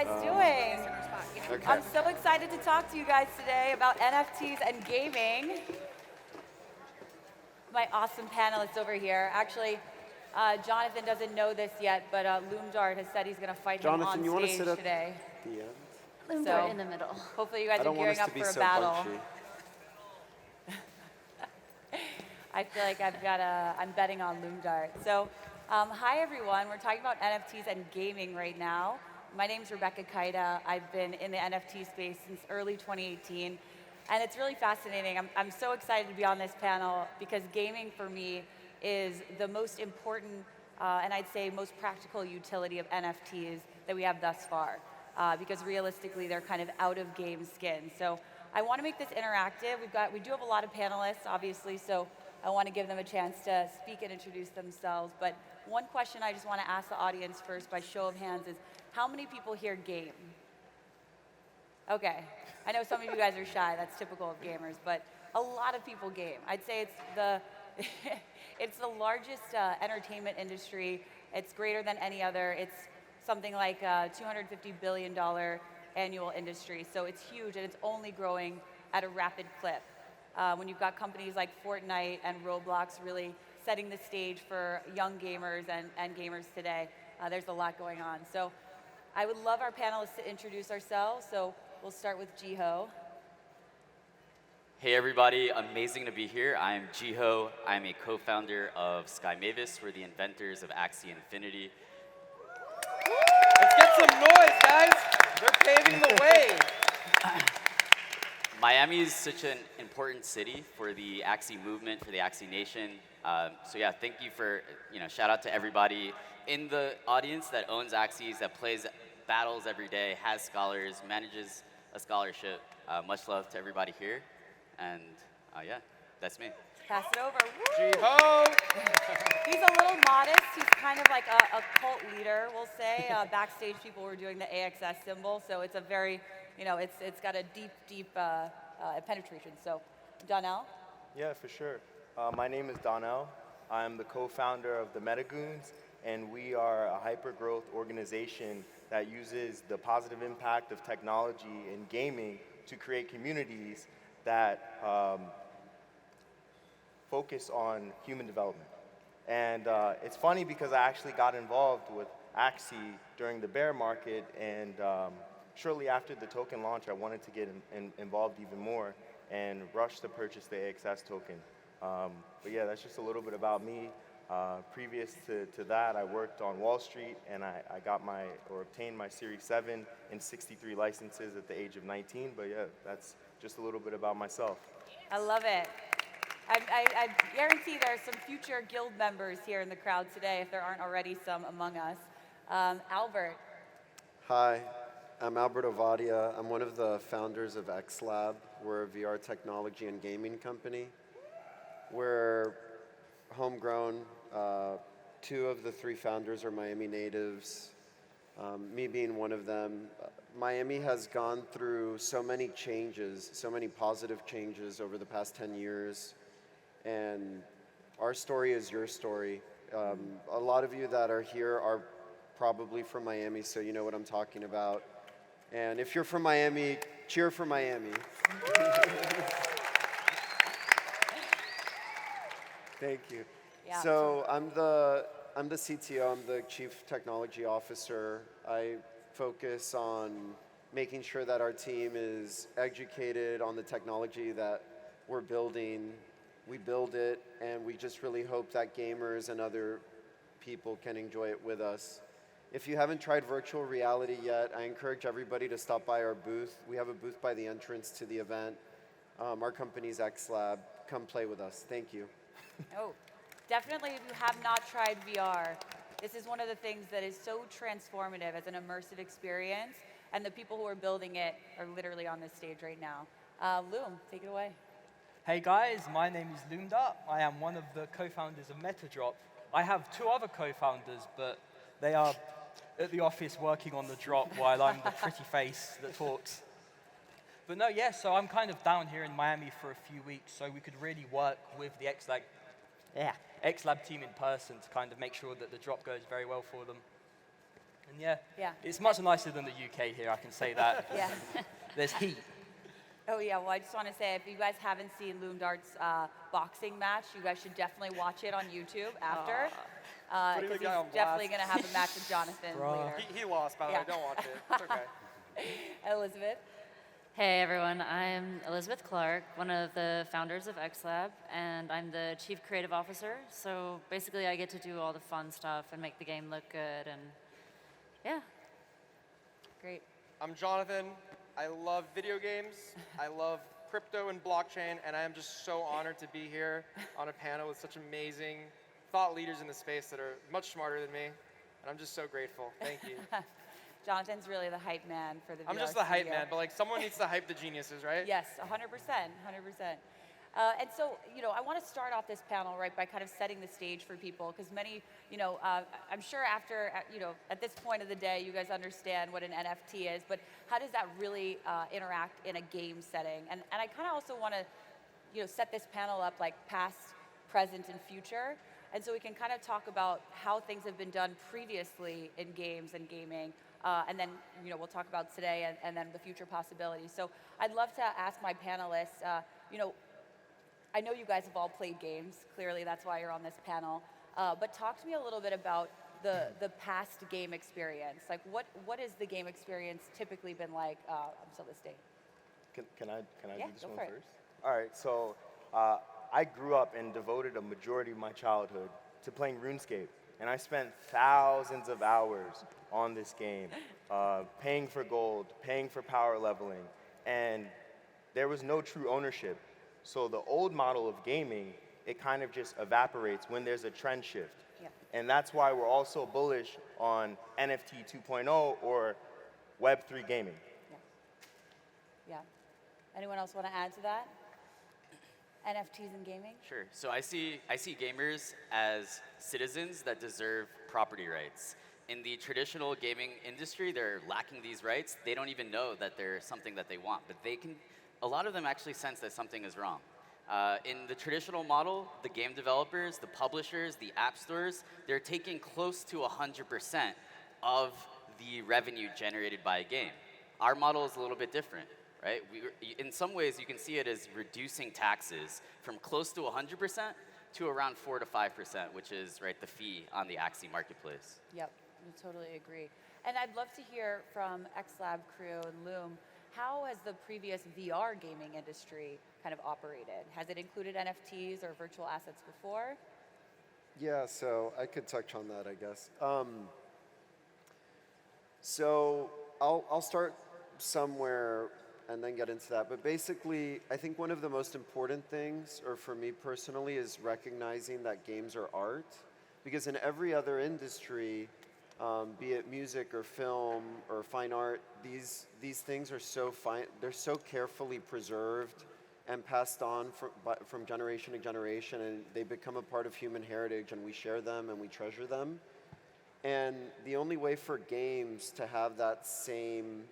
guys doing? Okay. I'm so excited to talk to you guys today about NFTs and gaming. My awesome panelists over here. Actually, Jonathan doesn't know this yet, but Loomdart has said he's going to fight him Jonathan, on you want to stage sit at today. the end? Loomdart So in the middle. hopefully you guys I are don't want gearing us up to be for a so battle. bunchy. I feel like I'm betting on Loomdart. So, hi everyone. We're talking about NFTs and gaming right now. My name's Rebekah Keida. I've been in the NFT space since early 2018, and it's really fascinating. I'm so excited to be on this panel because gaming for me is the most important and I'd say most practical utility of NFTs that we have thus far. Because realistically, they're kind of out of game skin. So I want to make this interactive. We do have a lot of panelists, obviously, so I want to give them a chance to speak and introduce themselves. But one question I just want to ask the audience first by show of hands is, how many people here game? Okay, I know some of you guys are shy, that's typical of gamers, but a lot of people game. I'd say it's the, it's the largest entertainment industry. It's greater than any other. It's something like a $250 billion annual industry. So it's huge and it's only growing at a rapid clip. When you've got companies like Fortnite and Roblox really setting the stage for young gamers and gamers today, there's a lot going on. So I would love our panelists to introduce ourselves. So we'll start with Jiho. Hey everybody, amazing to be here. I'm Jiho. I'm a co-founder of Sky Mavis. We're the inventors of Axie Infinity. Let's get some noise, guys. They're paving the way. Miami is such an important city for the Axie movement, for the Axie Nation. So yeah, thank you for, shout out to everybody in the audience that owns Axies, that plays battles every day, has scholars, manages a scholarship. Much love to everybody here. And yeah, that's me. Pass it over. Jiho. He's a little modest. He's kind of like a cult leader, we'll say. Backstage, people were doing the AXS symbol, so it's a very, it's got a deep penetration. So, Donnell? Yeah, for sure. My name is Donnell. I'm the co-founder of the Metagoons, and we are a hyper-growth organization that uses the positive impact of technology in gaming to create communities that focus on human development. And it's funny because I actually got involved with Axie during the bear market, and shortly after the token launch, I wanted to get involved even more and rush to purchase the AXS token. But yeah, that's just a little bit about me. Previous to that, I worked on Wall Street, and I obtained my Series 7 and 63 licenses at the age of 19. But yeah, that's just a little bit about myself. I love it. I guarantee there are some future guild members here in the crowd today, if there aren't already some among us. Albert. Hi, I'm Albert Ovadia. I'm one of the founders of AEXLAB. We're a VR technology and gaming company. We're homegrown. Two of the three founders are Miami natives, me being one of them. Miami has gone through so many changes, so many positive changes over the past 10 years. And our story is your story. A lot of you that are here are probably from Miami, so you know what I'm talking about. And if you're from Miami, cheer for Miami. Thank you. Yeah. So I'm the CTO, I'm the Chief Technology Officer. I focus on making sure that our team is educated on the technology that we're building. We build it, and we just really hope that gamers and other people can enjoy it with us. If you haven't tried virtual reality yet, I encourage everybody to stop by our booth. We have a booth by the entrance to the event. Our company's AEXLAB. Come play with us. Thank you. Oh, definitely if you have not tried VR, this is one of the things that is so transformative as an immersive experience, and the people who are building it are literally on this stage right now. Loom, take it away. Hey guys, my name is Loomdart. I am one of the co-founders of MetaDrop. I have two other co-founders, but they are at the office working on the drop while I'm the pretty face that talks. But no, yeah, so I'm kind of down here in Miami for a few weeks, so we could really work with the AEXLAB team in person to kind of make sure that the drop goes very well for them. And yeah, Yeah. it's much nicer than the UK here, I can say that. Yeah. There's heat. Oh yeah, well I just want to say, if you guys haven't seen Loomdart's boxing match, you guys should definitely watch it on YouTube after. Putting the Because guy on he's definitely blast. going to have a match with Jonathan Bruh. later. He lost, by the way. Yeah. Don't watch it. It's okay. Elizabeth? Hey everyone, I'm Elizabeth Clark, one of the founders of AEXLAB, and I'm the Chief Creative Officer. So basically I get to do all the fun stuff and make the game look good, and yeah. Great. I'm Jonathan. I love video games. I love crypto and blockchain, and I am just so honored to be here on a panel with such amazing thought leaders in the space that are much smarter than me, and I'm just so grateful. Thank you. Jonathan's really the hype man for the I'm VR just the hype studio. man, but like someone needs to hype the geniuses, right? Yes, 100%, 100%. And so, I want to start off this panel, right, by kind of setting the stage for people, because many, I'm sure after, at this point of the day, you guys understand what an NFT is, but how does that really interact in a game setting? And I kind of also want to, set this panel up like past, present, and future. And so we can kind of talk about how things have been done previously in games and gaming, and then we'll talk about today and then the future possibilities. So I'd love to ask my panelists, I know you guys have all played games. Clearly, that's why you're on this panel. But talk to me a little bit about the past game experience. Like, what has the game experience typically been like until this date? Can I Yeah, do this go one for it. first? All right, so I grew up and devoted a majority of my childhood to playing RuneScape. And I spent thousands of hours on this game, paying for gold, paying for power leveling, and there was no true ownership. So the old model of gaming, it kind of just evaporates when there's a trend shift. Yeah. And that's why we're all so bullish on NFT 2.0 or Web3 gaming. Yeah. Anyone else want to add to that? NFTs and gaming? Sure. So I see gamers as citizens that deserve property rights. In the traditional gaming industry, they're lacking these rights. They don't even know that they're something that they want, but a lot of them actually sense that something is wrong. In the traditional model, the game developers, the publishers, the app stores, they're taking close to 100% of the revenue generated by a game. Our model is a little bit different, right? In some ways, you can see it as reducing taxes from close to 100% to around 4 to 5%, which is the fee on the Axie marketplace. Yep, I totally agree. And I'd love to hear from AEXLAB crew and Loom, how has the previous VR gaming industry kind of operated? Has it included NFTs or virtual assets before? Yeah, so I could touch on that, I guess. So I'll start somewhere and then get into that. But basically, I think one of the most important things, or for me personally, is recognizing that games are art. Because in every other industry, be it music or film or fine art, these things are they're so carefully preserved and passed on from generation to generation, and they become a part of human heritage, and we share them and we treasure them. And the only way for games to have that same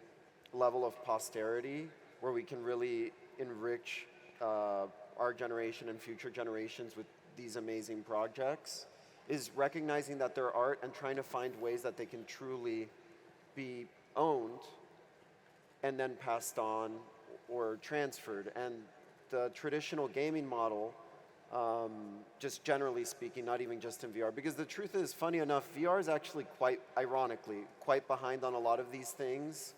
level of posterity, where we can really enrich our generation and future generations with these amazing projects, is recognizing that they're art and trying to find ways that they can truly be owned and then passed on or transferred. And the traditional gaming model, just generally speaking, not even just in VR, because the truth is, funny enough, VR is actually quite behind on a lot of these things,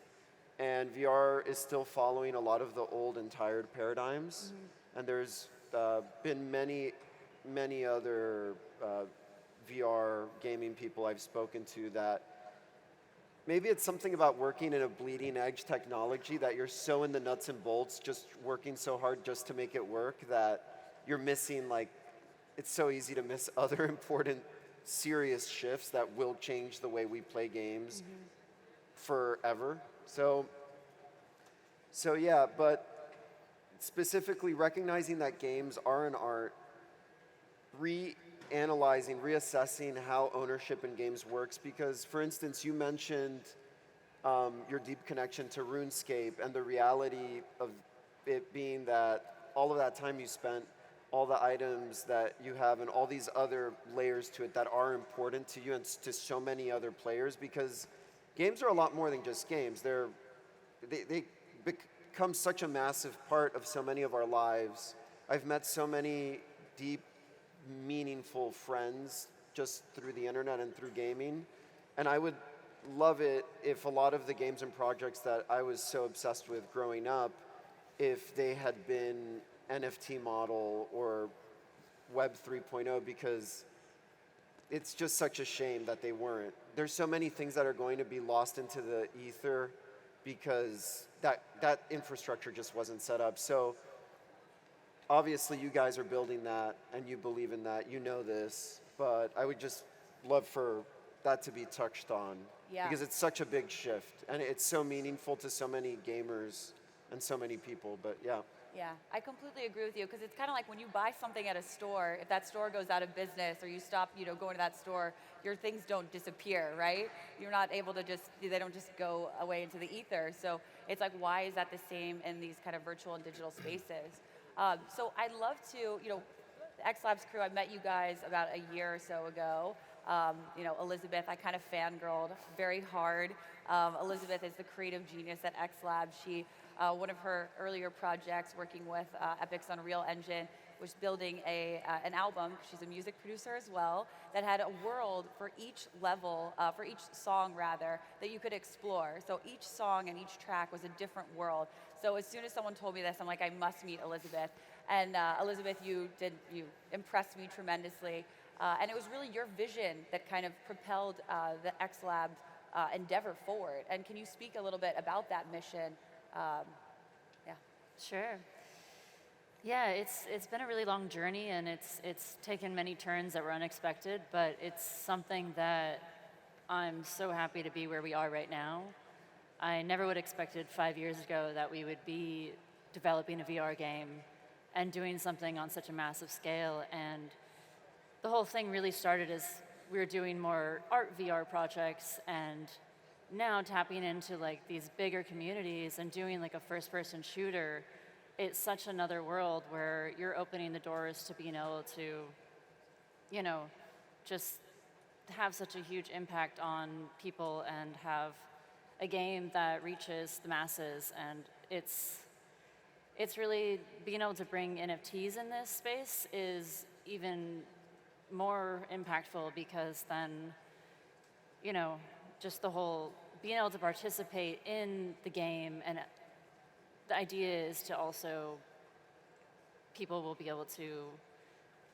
and VR is still following a lot of the old and tired paradigms. Mm-hmm. And there's been many other VR gaming people I've spoken to that maybe it's something about working in a bleeding edge technology that you're so in the nuts and bolts, just working so hard just to make it work, that you're missing, it's so easy to miss other important serious shifts that will change the way we play games forever. So yeah, but specifically recognizing that games are an art, reanalyzing, reassessing how ownership in games works, because, for instance, you mentioned your deep connection to RuneScape and the reality of it being that all of that time you spent, all the items that you have, and all these other layers to it that are important to you and to so many other players, because games are a lot more than just games. They become such a massive part of so many of our lives. I've met so many deep, meaningful friends just through the internet and through gaming. And I would love it if a lot of the games and projects that I was so obsessed with growing up, if they had been NFT model or Web 3.0, because it's just such a shame that they weren't. There's so many things that are going to be lost into the ether because that infrastructure just wasn't set up. So obviously you guys are building that and you believe in that, you know this, but I would just love for that to be touched on. Yeah. Because it's such a big shift and it's so meaningful to so many gamers and so many people, but yeah. Yeah, I completely agree with you because it's kind of like when you buy something at a store, if that store goes out of business or you stop, going to that store, your things don't disappear, right? You're not able to they don't just go away into the ether. So it's like, why is that the same in these kind of virtual and digital spaces? So I'd love to, the AEXLAB's crew, I met you guys about a year or so ago. Elizabeth, I kind of fangirled very hard. Elizabeth is the creative genius at AEXLAB. She, one of her earlier projects working with Epic's Unreal Engine was building an album, she's a music producer as well, that had a world for each level, for each song rather, that you could explore. So each song and each track was a different world. So as soon as someone told me this, I'm like, I must meet Elizabeth. And Elizabeth, you impressed me tremendously. And it was really your vision that kind of propelled the AEXLAB endeavor forward. And can you speak a little bit about that mission? Yeah. Sure. Yeah, it's been a really long journey, and it's taken many turns that were unexpected, but it's something that I'm so happy to be where we are right now. I never would have expected 5 years ago that we would be developing a VR game and doing something on such a massive scale, and the whole thing really started as we were doing more art VR projects, and now tapping into like these bigger communities and doing like a first-person shooter, it's such another world where you're opening the doors to being able to, just have such a huge impact on people and have a game that reaches the masses. And it's really being able to bring NFTs in this space is even more impactful, because then, just the whole being able to participate in the game, and the idea is to also, people will be able to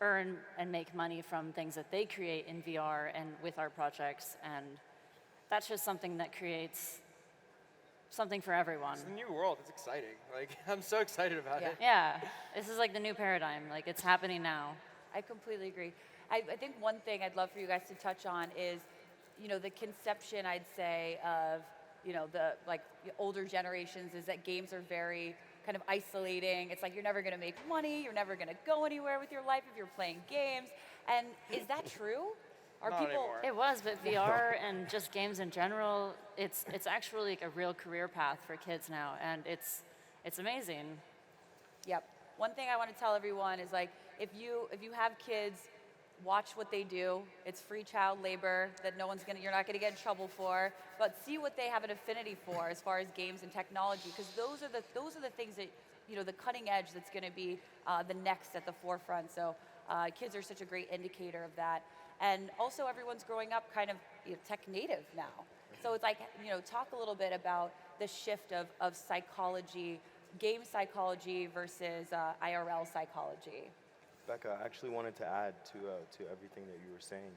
earn and make money from things that they create in VR and with our projects, and that's just something that creates something for everyone. It's the new world. It's exciting. Like, I'm so excited about it. Yeah, this is like the new paradigm. Like, it's happening now. I completely agree. I think one thing I'd love for you guys to touch on is, the conception, I'd say, of, the older generations is that games are very kind of isolating. It's like you're never going to make money, you're never going to go anywhere with your life if you're playing games. And is that true? Are Not people? anymore. It was, but VR and just games in general, it's actually like a real career path for kids now, and it's amazing. Yep. One thing I want to tell everyone is, like, if you have kids, watch what they do. It's free child labor that you're not gonna get in trouble for. But see what they have an affinity for as far as games and technology, because those are the things that, the cutting edge that's gonna be the next at the forefront. So kids are such a great indicator of that. And also, everyone's growing up kind of tech native now. So it's like, talk a little bit about the shift of psychology, game psychology versus IRL psychology. Rebekah, I actually wanted to add to everything that you were saying.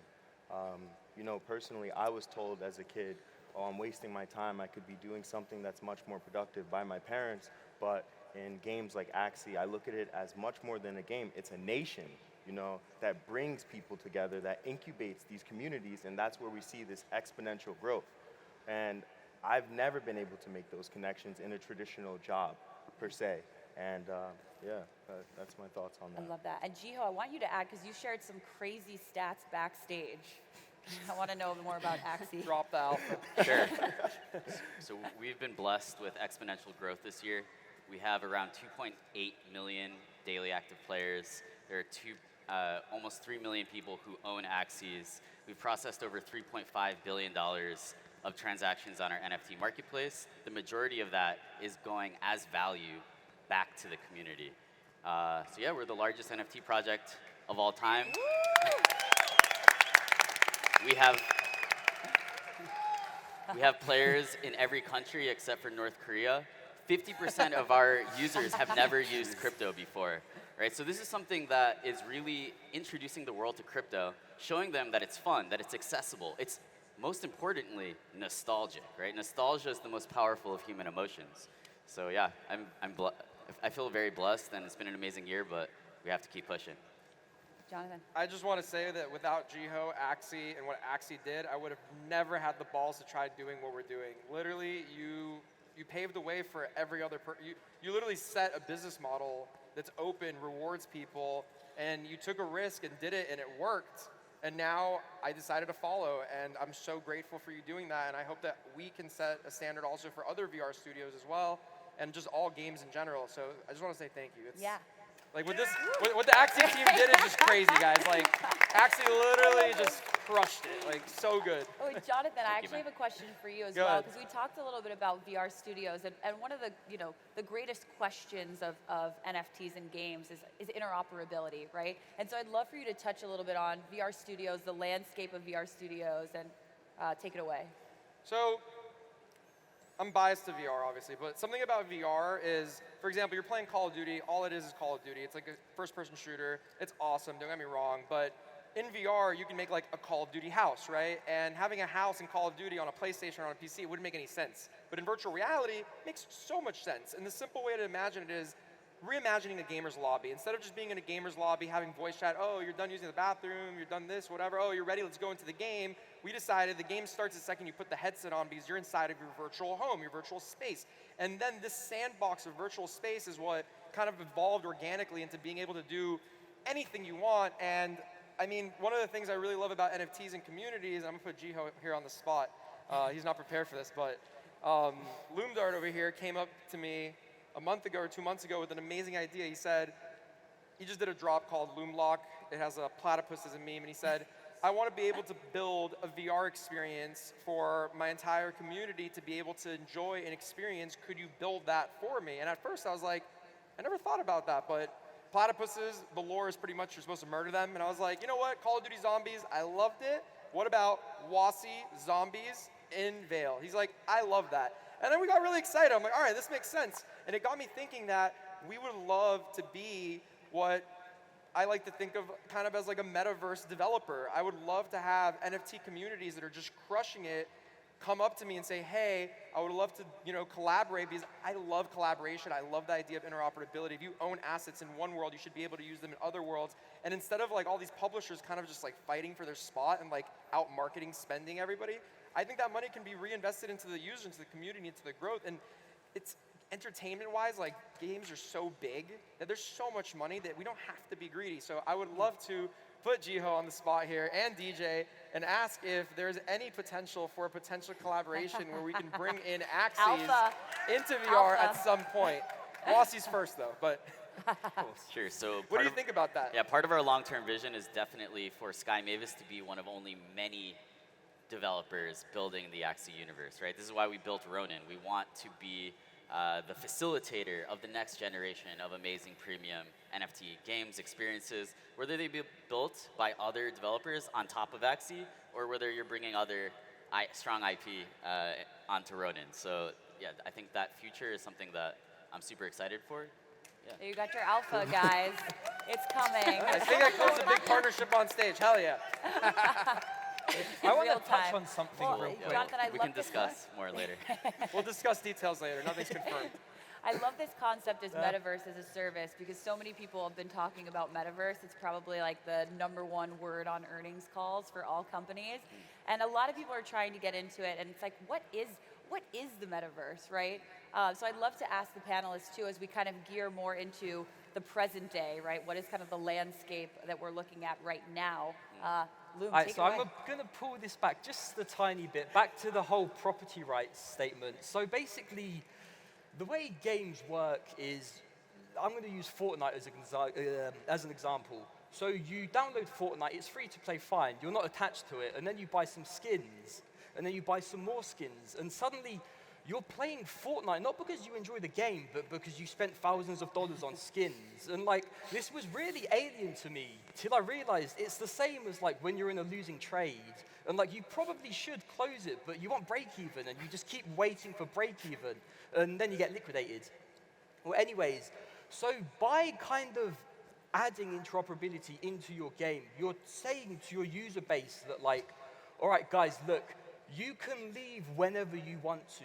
Personally, I was told as a kid, I'm wasting my time. I could be doing something that's much more productive by my parents. But in games like Axie, I look at it as much more than a game. It's a nation, that brings people together, that incubates these communities, and that's where we see this exponential growth. And I've never been able to make those connections in a traditional job, per se. And that's my thoughts on that. I love that. And Jiho, I want you to add, because you shared some crazy stats backstage. I want to know more about Axie. Drop the alpha. Sure. So we've been blessed with exponential growth this year. We have around 2.8 million daily active players. There are almost 3 million people who own Axies. We've processed over $3.5 billion of transactions on our NFT marketplace. The majority of that is going as value back to the community. So yeah, we're the largest NFT project of all time. We have players in every country except for North Korea. 50% of our users have never used crypto before, right? So this is something that is really introducing the world to crypto, showing them that it's fun, that it's accessible. It's most importantly nostalgic, right? Nostalgia is the most powerful of human emotions. So yeah, I feel very blessed, and it's been an amazing year, but we have to keep pushing. Jonathan. I just want to say that without Jiho, Axie, and what Axie did, I would have never had the balls to try doing what we're doing. Literally, you paved the way for every other person. You literally set a business model that's open, rewards people, and you took a risk and did it, and it worked. And now I decided to follow, and I'm so grateful for you doing that, and I hope that we can set a standard also for other VR studios as well, and just all games in general. So I just want to say thank you. Yeah. Like what the Axie team did is just crazy, guys. Like Axie literally just crushed it. Like so good. Oh, Jonathan, I actually have a question for you as well, because we talked a little bit about VR studios, and one of the the greatest questions of NFTs and games is interoperability, right? And so I'd love for you to touch a little bit on VR studios, the landscape of VR studios, and take it away. So I'm biased to VR, obviously, but something about VR is, for example, you're playing Call of Duty, all it is Call of Duty. It's like a first-person shooter. It's awesome, don't get me wrong, but in VR, you can make like a Call of Duty house, right? And having a house in Call of Duty on a PlayStation or on a PC, it wouldn't make any sense. But in virtual reality, it makes so much sense. And the simple way to imagine it is reimagining a gamer's lobby. Instead of just being in a gamer's lobby, having voice chat, oh, you're done using the bathroom, you're done this, whatever, oh, you're ready, let's go into the game. We decided the game starts the second you put the headset on because you're inside of your virtual home, your virtual space. And then this sandbox of virtual space is what kind of evolved organically into being able to do anything you want. And I mean, one of the things I really love about NFTs and communities, and I'm gonna put Jiho here on the spot, he's not prepared for this, but Loomdart over here came up to me a month ago or 2 months ago with an amazing idea. He said, he just did a drop called Loomlock. It has a platypus as a meme, and he said, I want to be able to build a VR experience for my entire community to be able to enjoy and experience. Could you build that for me? And at first I was like, I never thought about that, but platypuses, the lore is pretty much you're supposed to murder them. And I was like, you know what, Call of Duty Zombies, I loved it. What about Wasi zombies in Vale? He's like, I love that. And then we got really excited. I'm like, all right, this makes sense. And it got me thinking that we would love to be what I like to think of kind of as like a metaverse developer. I would love to have NFT communities that are just crushing it come up to me and say, hey, I would love to collaborate, because I love collaboration. I love the idea of interoperability. If you own assets in one world, you should be able to use them in other worlds. And instead of like all these publishers kind of just like fighting for their spot and like out marketing, spending everybody, I think that money can be reinvested into the user, into the community, into the growth. And it's entertainment-wise, like games are so big that there's so much money that we don't have to be greedy. So I would love to put Jiho on the spot here and DJ and ask if there's any potential for a potential collaboration where we can bring in Axies into VR at some point. Wasi's first though, but. Sure, so what do you think about that? Yeah, part of our long-term vision is definitely for Sky Mavis to be one of only many developers building the Axie universe, right? This is why we built Ronin. We want to be the facilitator of the next generation of amazing premium NFT games, experiences, whether they be built by other developers on top of Axie, or whether you're bringing other strong IP onto Ronin. So yeah, I think that future is something that I'm super excited for. Yeah. You got your alpha, guys. It's coming. I think I closed a big partnership on stage. Hell yeah. I want to touch on something real quick. Jonathan, we can discuss more later. We'll discuss details later. Nothing's confirmed. I love this concept as metaverse as a service, because so many people have been talking about metaverse. It's probably like the #1 word on earnings calls for all companies. And a lot of people are trying to get into it, and it's like, what is the metaverse, right? So I'd love to ask the panelists too, as we kind of gear more into the present day, right? What is kind of the landscape that we're looking at right now? Loom, All right, take so it away. I'm going to pull this back just a tiny bit, back to the whole property rights statement. So basically, the way games work is, I'm going to use Fortnite as an example. So you download Fortnite, it's free to play, fine. You're not attached to it, and then you buy some skins, and then you buy some more skins, and suddenly you're playing Fortnite not because you enjoy the game, but because you spent thousands of dollars on skins. And like, this was really alien to me till I realized it's the same as like when you're in a losing trade. And like, you probably should close it, but you want break even, and you just keep waiting for break even, and then you get liquidated. Well, anyways, so by kind of adding interoperability into your game, you're saying to your user base that like, all right, guys, look, you can leave whenever you want to.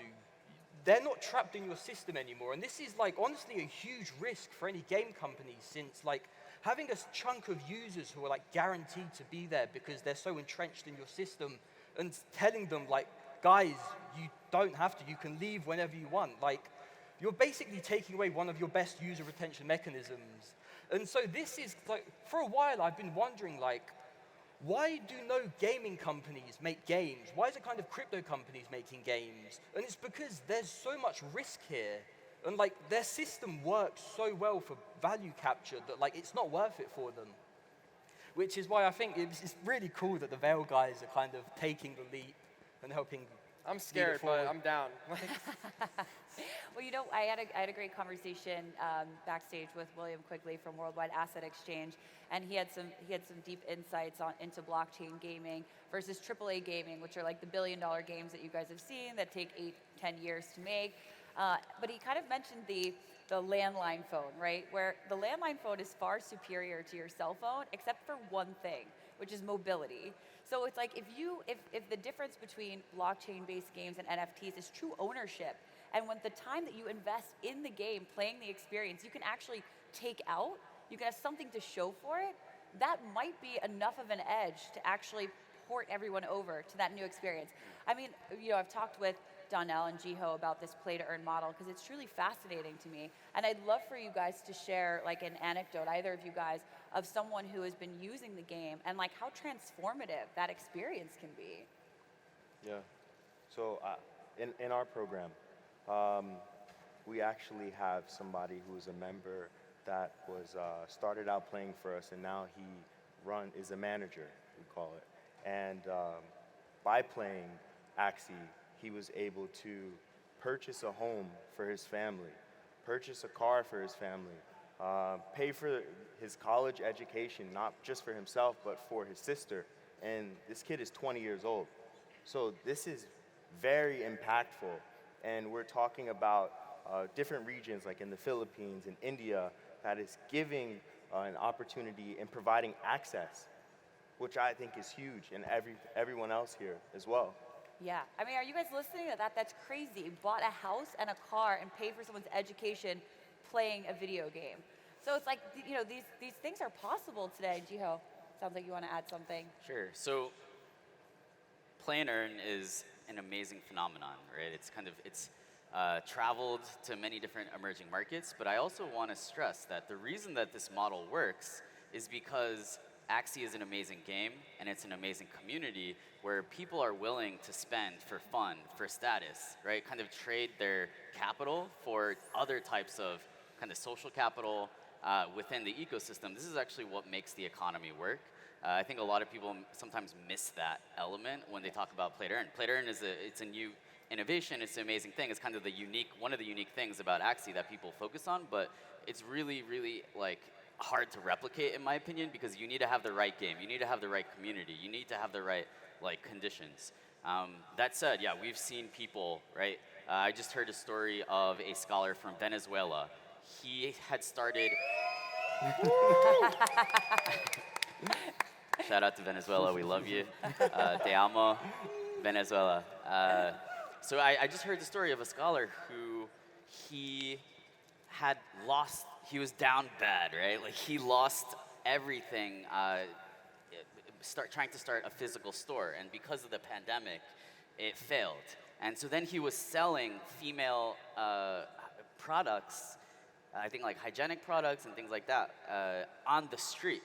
They're not trapped in your system anymore. And this is like honestly a huge risk for any game company, since like having a chunk of users who are like guaranteed to be there because they're so entrenched in your system, and telling them like, guys, you don't have to, you can leave whenever you want. Like, you're basically taking away one of your best user retention mechanisms. And so this is like, for a while I've been wondering like, why do no gaming companies make games? Why is it kind of crypto companies making games? And it's because there's so much risk here. And like, their system works so well for value capture that like, it's not worth it for them. Which is why I think it's really cool that the Veil guys are kind of taking the leap and helping. I'm scared, but I'm down. Well, you know, I had a great conversation backstage with William Quigley from Worldwide Asset Exchange, and he had some deep insights into blockchain gaming versus AAA gaming, which are like the billion-dollar games that you guys have seen that take 8-10 years to make. But he kind of mentioned the landline phone, right? Where the landline phone is far superior to your cell phone, except for one thing, which is mobility. So it's like if the difference between blockchain-based games and NFTs is true ownership, and when the time that you invest in the game, playing the experience, you can actually take out, you can have something to show for it, that might be enough of an edge to actually port everyone over to that new experience. I mean, you know, I've talked with Donnell and Jiho about this play-to-earn model because it's truly fascinating to me. And I'd love for you guys to share like an anecdote, either of you guys, of someone who has been using the game and like how transformative that experience can be. Yeah. So in our program, we actually have somebody who is a member that was started out playing for us, and now he is a manager, we call it. And by playing Axie, he was able to purchase a home for his family, purchase a car for his family, pay for his college education, not just for himself, but for his sister. And this kid is 20 years old. So this is very impactful. And we're talking about different regions, like in the Philippines and India, that is giving an opportunity and providing access, which I think is huge, and everyone else here as well. Yeah, I mean, are you guys listening to that? That's crazy. You bought a house and a car and paid for someone's education playing a video game. So it's like, you know, these things are possible today. Jiho, sounds like you want to add something. Sure. So play and earn is an amazing phenomenon, right? It's traveled to many different emerging markets, but I also want to stress that the reason that this model works is because Axie is an amazing game, and it's an amazing community where people are willing to spend for fun, for status, right? Kind of trade their capital for other types of kind of social capital within the ecosystem. This is actually what makes the economy work. I think a lot of people sometimes miss that element when they talk about play to earn. Play to earn it's a new innovation. It's an amazing thing. It's kind of one of the unique things about Axie that people focus on, but it's really, really like hard to replicate, in my opinion, because you need to have the right game. You need to have the right community. You need to have the right like conditions. That said, yeah, we've seen people, right? I just heard a story of a scholar from Venezuela. He had started. Shout out to Venezuela, we love you. Te amo, Venezuela. So I just heard the story of a scholar who he was down bad, right? Like he lost everything trying to start a physical store, and because of the pandemic, it failed. And so then he was selling female products, I think like hygienic products and things like that, on the street.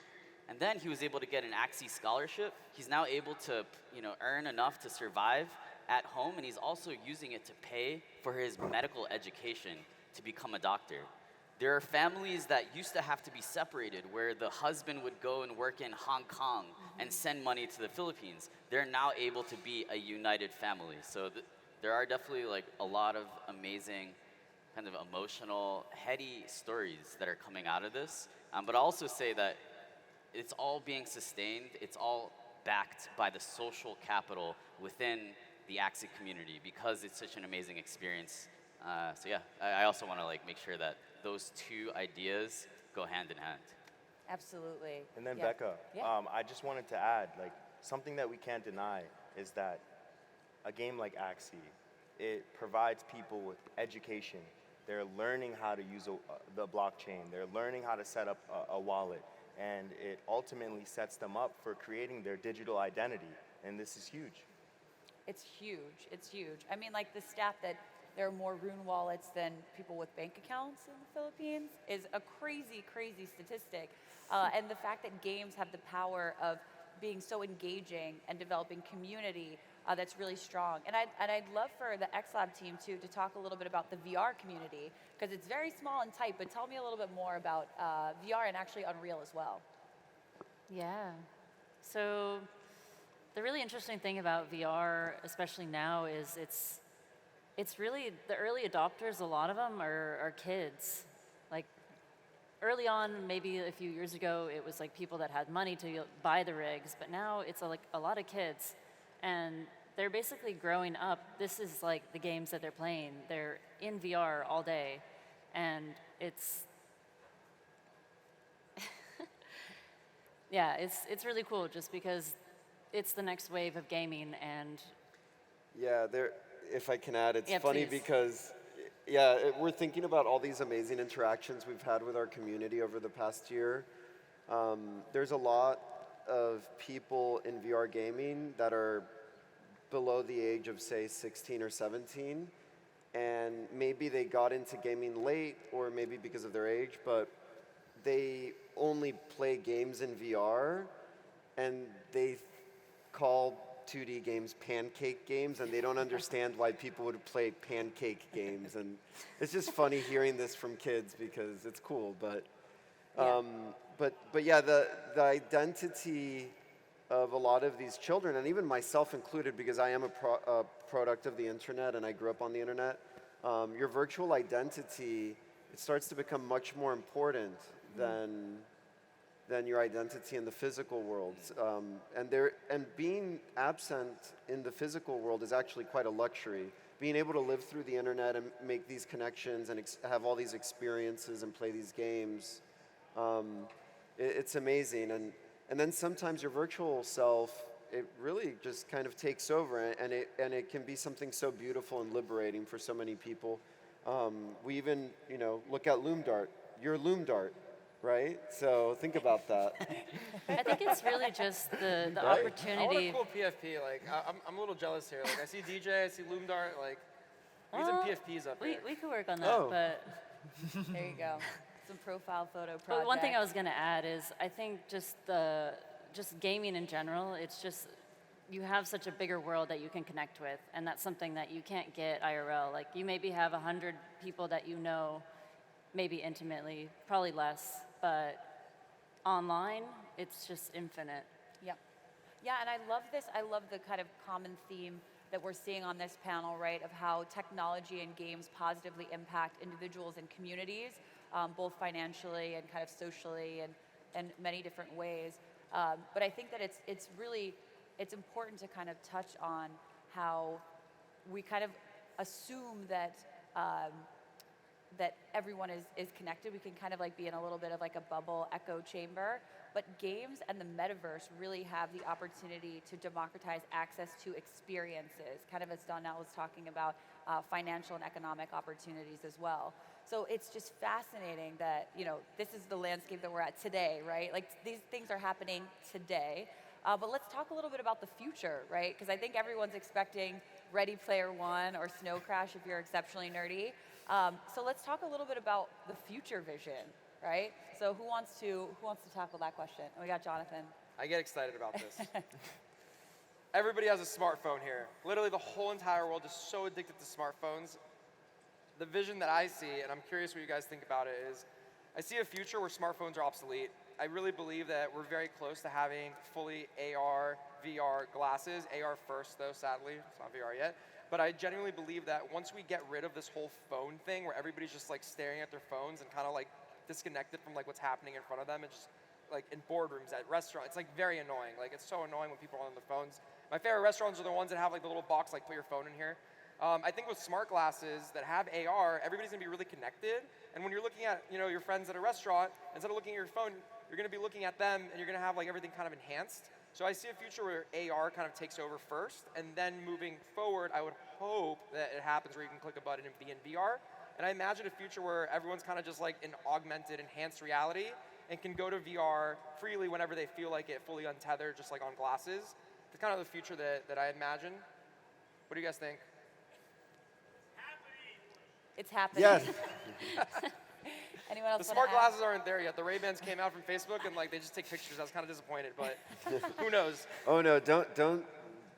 And then he was able to get an Axie scholarship. He's now able to, earn enough to survive at home, and he's also using it to pay for his medical education to become a doctor. There are families that used to have to be separated, where the husband would go and work in Hong Kong and send money to the Philippines. They're now able to be a united family. So there are definitely like a lot of amazing, kind of emotional, heady stories that are coming out of this. But I'll also say that it's all being sustained. It's all backed by the social capital within the Axie community because it's such an amazing experience. So yeah, I also want to like make sure that those two ideas go hand in hand. Absolutely. And then Yeah. Becca, Yeah. I just wanted to add, like, something that we can't deny is that a game like Axie, it provides people with education. They're learning how to use the blockchain. They're learning how to set up a wallet. And it ultimately sets them up for creating their digital identity. And this is huge. It's huge. It's huge. I mean, like the stat that there are more Rune wallets than people with bank accounts in the Philippines is a crazy, crazy statistic. And the fact that games have the power of being so engaging and developing community that's really strong. And I'd love for the AEXLAB team too to talk a little bit about the VR community because it's very small and tight, but tell me a little bit more about VR and actually Unreal as well. Yeah. So the really interesting thing about VR, especially now, is it's really the early adopters. A lot of them are kids. Like early on, maybe a few years ago, it was like people that had money to buy the rigs, but now it's like a lot of kids, and they're basically growing up. This is like the games that they're playing. They're in VR all day, and it's yeah, it's really cool just because it's the next wave of gaming. And Yeah, if I can add, it's Yeah, funny please. because, we're thinking about all these amazing interactions we've had with our community over the past year. There's a lot of people in VR gaming that are below the age of, say, 16 or 17, and maybe they got into gaming late, or maybe because of their age, but they only play games in VR, and they call 2D games pancake games, and they don't understand why people would play pancake games. And it's just funny hearing this from kids because it's cool. But yeah, the identity of a lot of these children, and even myself included, because I am a product of the internet and I grew up on the internet, your virtual identity, it starts to become much more important than your identity in the physical world. And being absent in the physical world is actually quite a luxury. Being able to live through the internet and make these connections and have all these experiences and play these games, it's amazing. And then sometimes your virtual self, it really just kind of takes over, and it can be something so beautiful and liberating for so many people. We even, look at Loomdart. You're Loomdart, right? So think about that. I think it's really just the Right. I want a opportunity. cool PFP. Like, I'm a little jealous here. Like, I see DJ, I see Loomdart. Like, we need some Well, PFPs up here. We could work on that, Oh. but There you go. Some profile photo projects. But one thing I was going to add is I think just gaming in general, it's just you have such a bigger world that you can connect with, and that's something that you can't get IRL. Like you maybe have 100 people that you know, maybe intimately, probably less, but online, it's just infinite. Yep. Yeah, and I love this. I love the kind of common theme that we're seeing on this panel, right, of how technology and games positively impact individuals and communities, both financially and kind of socially and many different ways. But I think that it's important to kind of touch on how we kind of assume that that everyone is connected. We can kind of like be in a little bit of like a bubble echo chamber, but games and the metaverse really have the opportunity to democratize access to experiences, kind of as Donnell was talking about financial and economic opportunities as well. So it's just fascinating that, this is the landscape that we're at today, right? Like these things are happening today. But let's talk a little bit about the future, right? Because I think everyone's expecting Ready Player One or Snow Crash if you're exceptionally nerdy. So let's talk a little bit about the future vision, right? So who wants to tackle that question? We got Jonathan. I get excited about this. Everybody has a smartphone here. Literally the whole entire world is so addicted to smartphones. the vision that I see, and I'm curious what you guys think about it, is I see a future where smartphones are obsolete. I really believe that we're very close to having fully AR, VR glasses. AR first, though, sadly. It's not VR yet. But I genuinely believe that once we get rid of this whole phone thing where everybody's just like staring at their phones and kind of like disconnected from like what's happening in front of them, and just like in boardrooms, at restaurants, it's like very annoying. Like it's so annoying when people are on their phones. My favorite restaurants are the ones that have like the little box, like put your phone in here. I think with smart glasses that have AR, everybody's gonna be really connected. And when you're looking at your friends at a restaurant, instead of looking at your phone, you're gonna be looking at them, and you're gonna have like everything kind of enhanced. So I see a future where AR kind of takes over first, and then moving forward, I would hope that it happens where you can click a button and be in VR. And I imagine a future where everyone's kind of just like in augmented, enhanced reality, and can go to VR freely whenever they feel like it, fully untethered, just like on glasses. It's kind of the future that I imagine. What do you guys think? It's happening. Yes. Anyone else? The smart glasses aren't there yet. The Ray-Bans came out from Facebook, and like they just take pictures. I was kind of disappointed, but who knows? Oh no, don't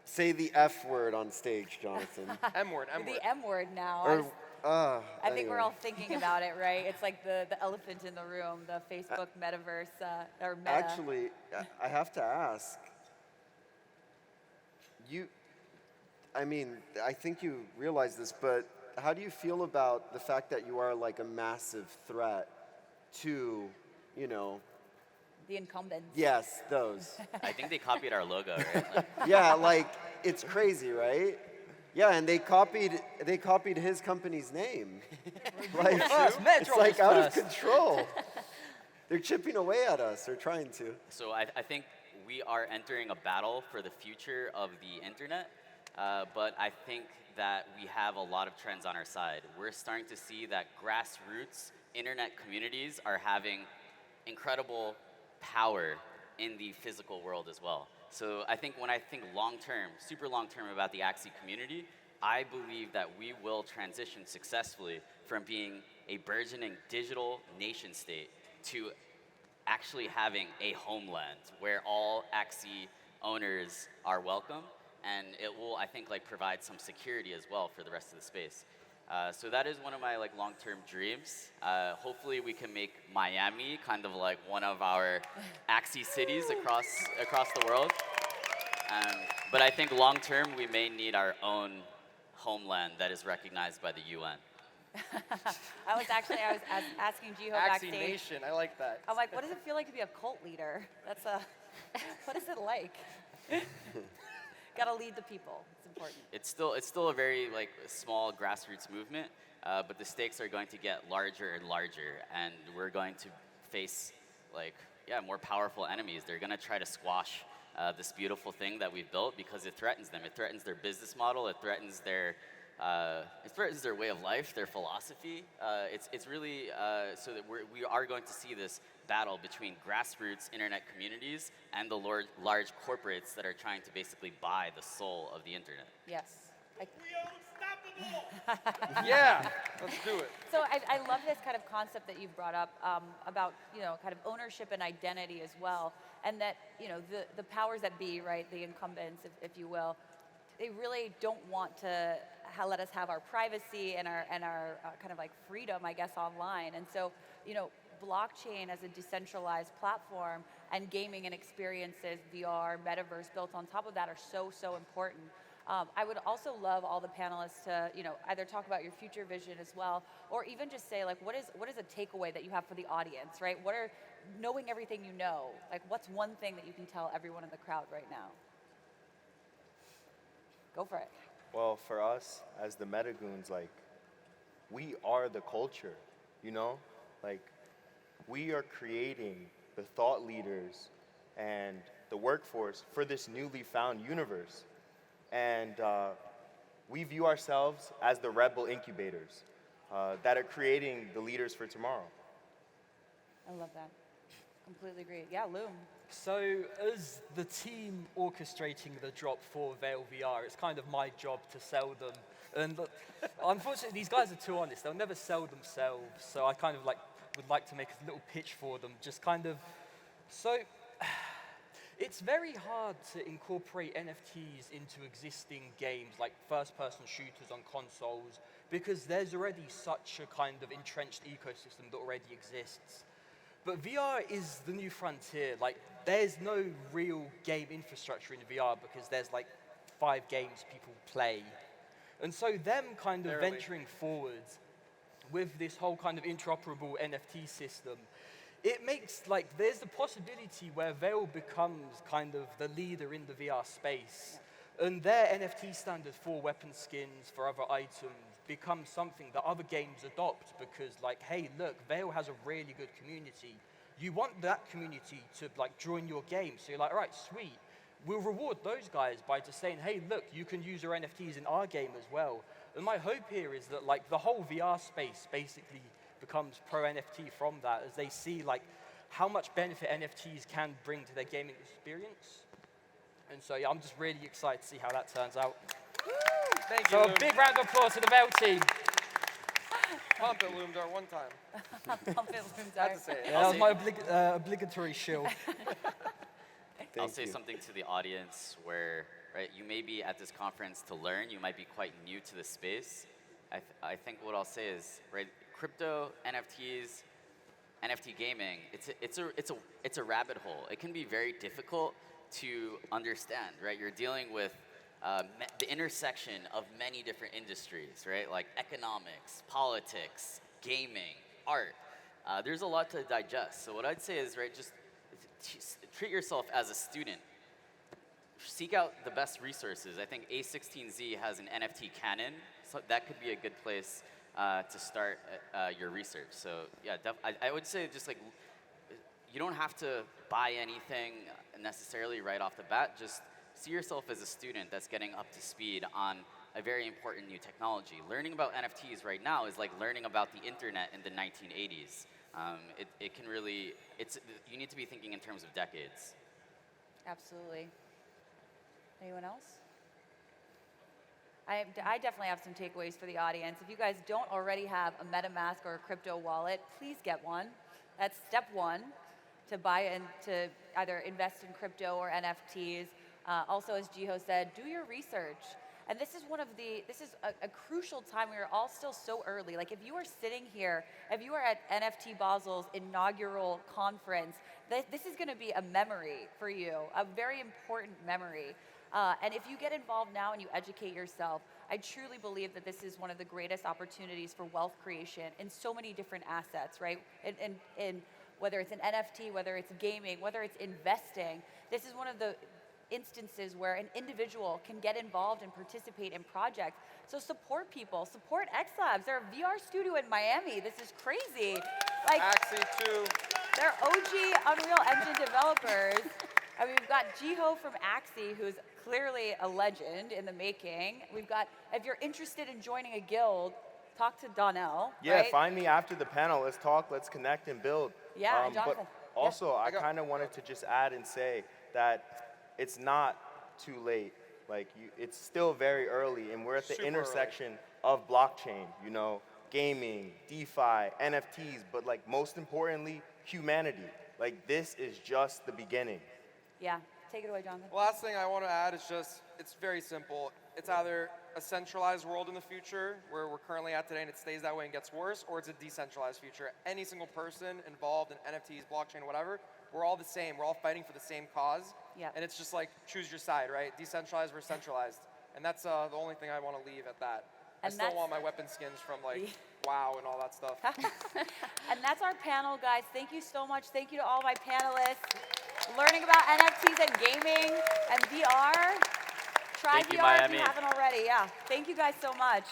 say the F word on stage, Jonathan. M word. The M word now. Or, I think we're anyway. all thinking about it, right? It's like the elephant in the room, the Facebook metaverse or meta. Actually, I have to ask. I think you realize this, but how do you feel about the fact that you are like a massive threat to, The incumbents. yes, those. I think they copied our logo, right? Like, Yeah, like it's crazy, right? Yeah, and they copied his company's name. Like it's like out of control. They're chipping away at us. They're trying to. so I think we are entering a battle for the future of the internet, but I think that we have a lot of trends on our side. We're starting to see that grassroots internet communities are having incredible power in the physical world as well. So I think when I think long-term, super long-term about the Axie community, I believe that we will transition successfully from being a burgeoning digital nation state to actually having a homeland where all Axie owners are welcome, and it will, I think, like provide some security as well for the rest of the space. So that is one of my like long-term dreams. Hopefully we can make Miami kind of like one of our Axie cities across the world. But I think long-term we may need our own homeland that is recognized by the UN. I was asking Jiho Axie backstage. Nation. I like that. I'm like, what does it feel like to be a cult leader? What is it like? Gotta lead the people. It's important. It's still a very like small grassroots movement, but the stakes are going to get larger and larger, and we're going to face more powerful enemies. They're going to try to squash this beautiful thing that we've built because it threatens them. It threatens their business model. It threatens their way of life, their philosophy. It's really so that we are going to see this battle between grassroots internet communities and the large corporates that are trying to basically buy the soul of the internet. Yes. Yeah, let's do it. So I love this kind of concept that you've brought up about kind of ownership and identity as well, and that the powers that be, right, the incumbents, if you will, they really don't want to let us have our privacy and our kind of like freedom, I guess, online. And so blockchain as a decentralized platform and gaming and experiences, VR, metaverse built on top of that are so important. I would also love all the panelists to, either talk about your future vision as well, or even just say, like, what is a takeaway that you have for the audience, right? What are, knowing everything you know, like, what's one thing that you can tell everyone in the crowd right now? Go for it. Well, for us, as the Metagoons, like, we are the culture, Like, we are creating the thought leaders and the workforce for this newly found universe. And we view ourselves as the rebel incubators that are creating the leaders for tomorrow. I love that. Completely agree. Yeah, Loom. So as the team orchestrating the drop for Veil VR, it's kind of my job to sell them. And unfortunately, these guys are too honest. They'll never sell themselves. So I kind of would like to make a little pitch for them. Just kind of, so it's very hard to incorporate NFTs into existing games like first-person shooters on consoles because there's already such a kind of entrenched ecosystem that already exists. But VR is the new frontier. Like, there's no real game infrastructure in VR because there's like 5 games people play. And so them kind of venturing forwards with this whole kind of interoperable NFT system, it makes, like, there's the possibility where Veil becomes kind of the leader in the VR space. And their NFT standard for weapon skins, for other items, becomes something that other games adopt because, like, hey, look, Veil has a really good community. You want that community to, like, join your game. So you're like, all right, sweet. We'll reward those guys by just saying, hey, look, you can use your NFTs in our game as well. And my hope here is that, like, the whole VR space basically becomes pro-NFT from that as they see, like, how much benefit NFTs can bring to their gaming experience. And so, yeah, I'm just really excited to see how that turns out. Thank you, So Loom. a big round of applause to the Veil team. Pump it, Loomdart, one time. Pump it, I had Loomdart. to say it. Yeah, that was my obligatory shill. I'll say something to the audience where, right, you may be at this conference to learn, you might be quite new to the space. I think what I'll say is, right, crypto, NFTs, NFT gaming, it's a rabbit hole. It can be very difficult to understand, right? You're dealing with the intersection of many different industries, right? Like economics, politics, gaming, art. There's a lot to digest. So what I'd say is, right, just treat yourself as a student. Seek out the best resources. I think A16Z has an NFT canon, so that could be a good place to start your research. So yeah, I would say just like, you don't have to buy anything necessarily right off the bat. Just see yourself as a student that's getting up to speed on a very important new technology. Learning about NFTs right now is like learning about the internet in the 1980s. It can really, you need to be thinking in terms of decades. Absolutely. Anyone else? I definitely have some takeaways for the audience. If you guys don't already have a MetaMask or a crypto wallet, please get one. That's step 1 to buy and to either invest in crypto or NFTs. Also, as Jiho said, do your research. And this is a crucial time. We are all still so early. Like, if you are sitting here, if you are at NFT Basel's inaugural conference, this is going to be a memory for you, a very important memory. And if you get involved now and you educate yourself, I truly believe that this is one of the greatest opportunities for wealth creation in so many different assets, right? In whether it's an NFT, whether it's gaming, whether it's investing, this is one of the instances where an individual can get involved and participate in projects. So support people, support AEXLAB. They're a VR studio in Miami. This is crazy. Like, Axie too. they're OG Unreal Engine developers. I mean, we've got Jiho from Axie, who's clearly a legend in the making. We've got, if you're interested in joining a guild, talk to Donnell. Yeah, right? find me after the panel. Let's talk, let's connect and build. Yeah, and Jonathan. But also, I kind of wanted to just add and say that it's not too late. Like, it's still very early, and we're at the Super intersection of blockchain, you know, gaming, DeFi, NFTs, but like most importantly, humanity. Like, this is just the beginning. Yeah, take it away, Jonathan. Last thing I want to add is just, it's very simple. It's either a centralized world in the future, where we're currently at today and it stays that way and gets worse, or it's a decentralized future. Any single person involved in NFTs, blockchain, whatever, we're all the same. We're all fighting for the same cause. Yeah. And it's just like, choose your side, right? Decentralized versus centralized. And that's the only thing I want to leave at that. And I still that's- want my weapon skins from like WoW and all that stuff. And that's our panel, guys. Thank you so much. Thank you to all my panelists. Learning about NFTs and gaming and VR. Try Thank you, VR if Miami. you haven't already. Yeah. Thank you guys so much.